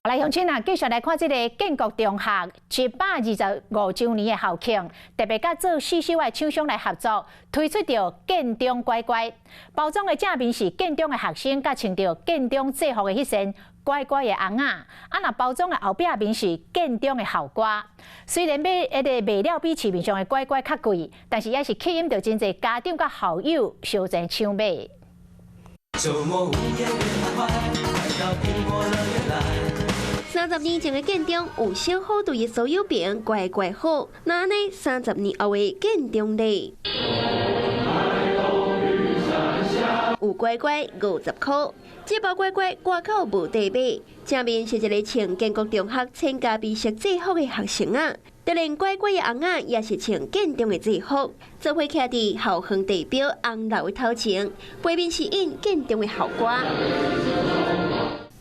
来，乡亲啊，继续来看这个建国中学125周年的校庆，特别甲做四手的厂商来合作，推出着建中乖乖。包装的正面是建中的学生，甲穿着建中制服的迄身乖乖的翁仔。若包装的后壁面是建中的校歌。虽然卖了比市面上的乖乖较贵，但是也是吸引着真侪家长甲校友相前抢买。周末午夜别太坏，快到苹果乐园来。30年前的建中有小好对所有病乖乖好，那呢30年后的建中嘞，有乖乖50块，这包乖乖外口无地买，正面是一个穿建国中学参加比赛制服的学生啊。就连乖乖的翁仔也是穿建中的制服，做伙徛伫校园地标红楼的头前，背面是印建中的校歌。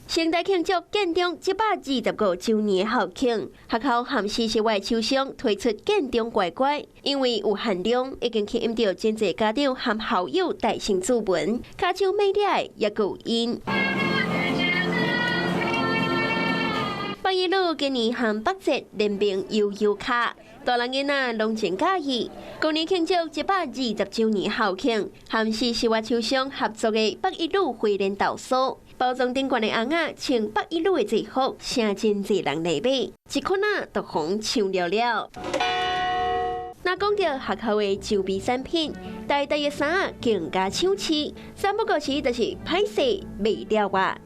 盛大庆祝建中125周年的校庆，学校和四室外厂商推出建中乖乖，因为有限量，已经吸引到真侪家长和校友大声注文，卡手买了也够因。北一路今年和北捷联名悠悠卡，大人囡仔拢真喜意。今年庆祝120周年校庆，和四室外厂商合作的北一路回联豆酥。包装顶悬的翁仔穿北一路的制服，成真侪人来买，一款都红抢了了。那讲到学校的周边产品，大的衫更加抢市，三不五时就是歹势卖了啊。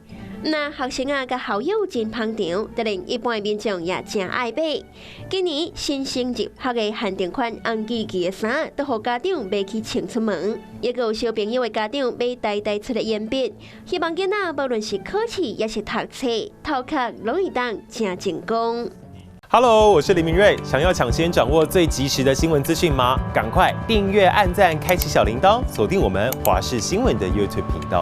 那学生甲校友真捧场，当然一般民众也真爱买。今年新生入学的限定款红旗旗的衫，都互家长买去穿出门。也有小朋友的家长买带出来鉛笔，希望囡仔无论是考试也是读册，头壳拢会当真成功。Hello， 我是林明瑞。想要抢先掌握最及时的新闻资讯吗？赶快订阅、按赞、开启小铃铛，锁定我们华视新闻的 YouTube 频道。